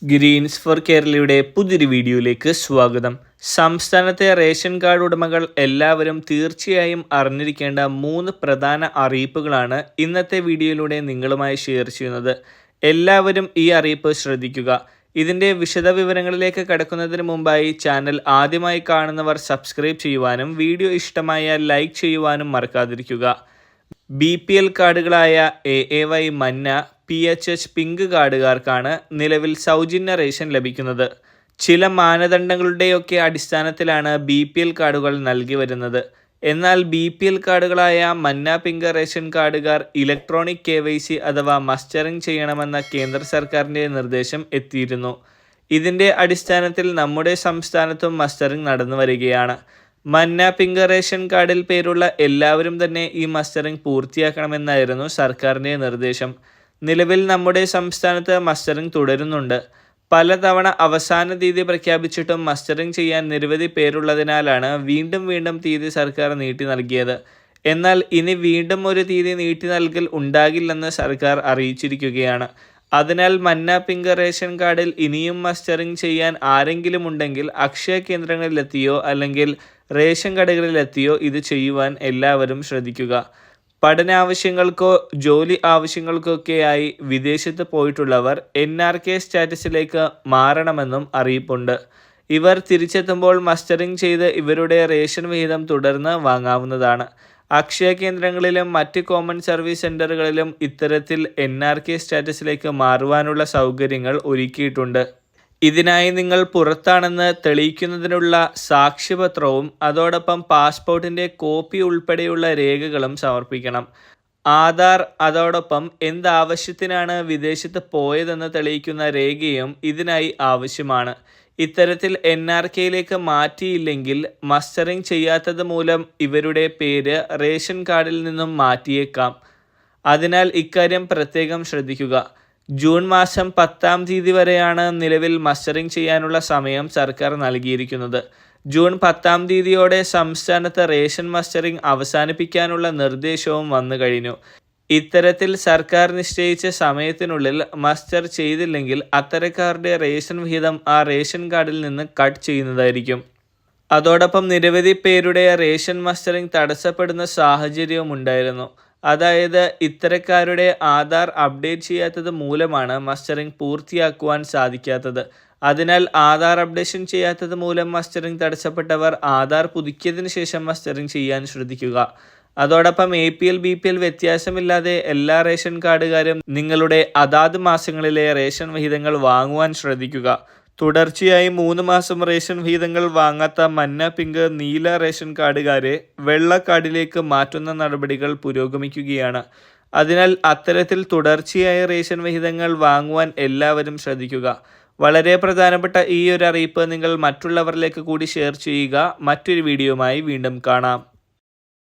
Green's four കേരളയുടെ പുതിയൊരു വീഡിയോയിലേക്ക് സ്വാഗതം. സംസ്ഥാനത്തെ റേഷൻ കാർഡ് ഉടമകൾ എല്ലാവരും തീർച്ചയായും അറിഞ്ഞിരിക്കേണ്ട 3 പ്രധാന അറിയിപ്പുകളാണ് ഇന്നത്തെ വീഡിയോയിലൂടെ നിങ്ങളുമായി ഷെയർ ചെയ്യുന്നത്. എല്ലാവരും ഈ അറിയിപ്പ് ശ്രദ്ധിക്കുക. ഇതിൻ്റെ വിശദവിവരങ്ങളിലേക്ക് കടക്കുന്നതിന് മുമ്പായി ചാനൽ ആദ്യമായി കാണുന്നവർ സബ്സ്ക്രൈബ് ചെയ്യുവാനും വീഡിയോ ഇഷ്ടമായാൽ ലൈക്ക് ചെയ്യുവാനും മറക്കാതിരിക്കുക. BPL കാർഡുകളായ AAY മഞ്ഞ, PHH പിങ്ക് കാർഡുകാർക്കാണ് നിലവിൽ സൗജന്യ റേഷൻ ലഭിക്കുന്നത്. ചില മാനദണ്ഡങ്ങളുടെയൊക്കെ അടിസ്ഥാനത്തിലാണ് BPL കാർഡുകൾ നൽകി വരുന്നത്. എന്നാൽ BPL കാർഡുകളായ മഞ്ഞ പിങ്ക് റേഷൻ കാർഡുകാർ ഇലക്ട്രോണിക് KYC അഥവാ മസ്റ്ററിംഗ് ചെയ്യണമെന്ന കേന്ദ്ര സർക്കാരിൻ്റെ നിർദ്ദേശം എത്തിയിരുന്നു. ഇതിൻ്റെ അടിസ്ഥാനത്തിൽ നമ്മുടെ സംസ്ഥാനത്തും മസ്റ്ററിംഗ് നടന്നു വരികയാണ്. മഞ്ഞ പിങ്ക് റേഷൻ കാർഡിൽ പേരുള്ള എല്ലാവരും തന്നെ ഈ മസ്റ്ററിംഗ് പൂർത്തിയാക്കണമെന്നായിരുന്നു സർക്കാരിൻ്റെ നിർദ്ദേശം. നിലവിൽ നമ്മുടെ സംസ്ഥാനത്ത് മസ്റ്ററിംഗ് തുടരുന്നുണ്ട്. പലതവണ അവസാന തീയതി പ്രഖ്യാപിച്ചിട്ടും മസ്റ്ററിംഗ് ചെയ്യാൻ നിരവധി പേരുള്ളതിനാലാണ് വീണ്ടും തീയതി സർക്കാർ നീട്ടി നൽകിയത്. എന്നാൽ ഇനി വീണ്ടും ഒരു തീയതി നീട്ടി നൽകൽ ഉണ്ടാകില്ലെന്ന് സർക്കാർ അറിയിച്ചിരിക്കുകയാണ്. അതിനാൽ മഞ്ഞ പിങ്ക് റേഷൻ കാർഡിൽ ഇനിയും മസ്റ്ററിംഗ് ചെയ്യാൻ ആരെങ്കിലും ഉണ്ടെങ്കിൽ അക്ഷയ കേന്ദ്രങ്ങളിലെത്തിയോ അല്ലെങ്കിൽ റേഷൻ കടകളിലെത്തിയോ ഇത് ചെയ്യുവാൻ എല്ലാവരും ശ്രദ്ധിക്കുക. പഠനാവശ്യങ്ങൾക്കോ ജോലി ആവശ്യങ്ങൾക്കൊക്കെയായി വിദേശത്ത് പോയിട്ടുള്ളവർ NRK സ്റ്റാറ്റസിലേക്ക് മാറണമെന്നും അറിയിപ്പുണ്ട്. ഇവർ തിരിച്ചെത്തുമ്പോൾ മസ്റ്ററിംഗ് ചെയ്ത് ഇവരുടെ റേഷൻ വിഹിതം തുടർന്ന് വാങ്ങാവുന്നതാണ്. അക്ഷയ കേന്ദ്രങ്ങളിലും മറ്റ് കോമൺ സർവീസ് സെൻ്ററുകളിലും ഇത്തരത്തിൽ NRK സ്റ്റാറ്റസിലേക്ക് മാറുവാനുള്ള സൗകര്യങ്ങൾ ഒരുക്കിയിട്ടുണ്ട്. ഇതിനായി നിങ്ങൾ പുറത്താണെന്ന് തെളിയിക്കുന്നതിനുള്ള സാക്ഷ്യപത്രവും അതോടൊപ്പം പാസ്പോർട്ടിൻ്റെ കോപ്പി ഉൾപ്പെടെയുള്ള രേഖകളും സമർപ്പിക്കണം. ആധാർ അതോടൊപ്പം എന്താവശ്യത്തിനാണ് വിദേശത്ത് പോയതെന്ന് തെളിയിക്കുന്ന രേഖയും ഇതിനായി ആവശ്യമാണ്. ഇത്തരത്തിൽ NRKയിലേക്ക് മാറ്റിയില്ലെങ്കിൽ മസ്റ്ററിംഗ് ചെയ്യാത്തത് മൂലം ഇവരുടെ പേര് റേഷൻ കാർഡിൽ നിന്നും മാറ്റിയേക്കാം. അതിനാൽ ഇക്കാര്യം പ്രത്യേകം ശ്രദ്ധിക്കുക. ജൂൺ മാസം 10-ാം തീയതി വരെയാണ് നിലവിൽ മസ്റ്ററിംഗ് ചെയ്യാനുള്ള സമയം സർക്കാർ നൽകിയിരിക്കുന്നത്. ജൂൺ 10-ാം തീയതിയോടെ സംസ്ഥാനത്ത് റേഷൻ മസ്റ്ററിംഗ് അവസാനിപ്പിക്കാനുള്ള നിർദ്ദേശവും വന്നു കഴിഞ്ഞു. ഇത്തരത്തിൽ സർക്കാർ നിശ്ചയിച്ച സമയത്തിനുള്ളിൽ മസ്റ്റർ ചെയ്തില്ലെങ്കിൽ അത്തരക്കാരുടെ റേഷൻ വിഹിതം ആ റേഷൻ കാർഡിൽ നിന്ന് കട്ട് ചെയ്യുന്നതായിരിക്കും. അതോടൊപ്പം നിരവധി പേരുടെ റേഷൻ മസ്റ്ററിംഗ് തടസ്സപ്പെടുന്ന സാഹചര്യവും ഉണ്ടായിരുന്നു. അതായത് ഇത്തരക്കാരുടെ ആധാർ അപ്ഡേറ്റ് ചെയ്യാത്തത് മൂലമാണ് മസ്റ്ററിംഗ് പൂർത്തിയാക്കുവാൻ സാധിക്കാത്തത്. അതിനാൽ ആധാർ അപ്ഡേഷൻ ചെയ്യാത്തത് മൂലം മസ്റ്ററിംഗ് തടസ്സപ്പെട്ടവർ ആധാർ പുതുക്കിയതിന് ശേഷം മസ്റ്ററിംഗ് ചെയ്യാൻ ശ്രദ്ധിക്കുക. അതോടൊപ്പം APL BPL വ്യത്യാസമില്ലാതെ എല്ലാ റേഷൻ കാർഡുകാരും നിങ്ങളുടെ അതാത് മാസങ്ങളിലെ റേഷൻ വിഹിതങ്ങൾ വാങ്ങുവാൻ ശ്രദ്ധിക്കുക. തുടർച്ചയായി 3 മാസം റേഷൻ വിഹിതങ്ങൾ വാങ്ങാത്ത മഞ്ഞ പിങ്ക് നീല റേഷൻ കാർഡുകാരെ വെള്ള കാർഡിലേക്ക് മാറ്റുന്ന നടപടികൾ പുരോഗമിക്കുകയാണ്. അതിനാൽ അത്തരത്തിൽ തുടർച്ചയായ റേഷൻ വിഹിതങ്ങൾ വാങ്ങുവാൻ എല്ലാവരും ശ്രദ്ധിക്കുക. വളരെ പ്രധാനപ്പെട്ട ഈ ഒരു അറിയിപ്പ് നിങ്ങൾ മറ്റുള്ളവരിലേക്ക് കൂടി ഷെയർ ചെയ്യുക. മറ്റൊരു വീഡിയോയുമായി വീണ്ടും കാണാം.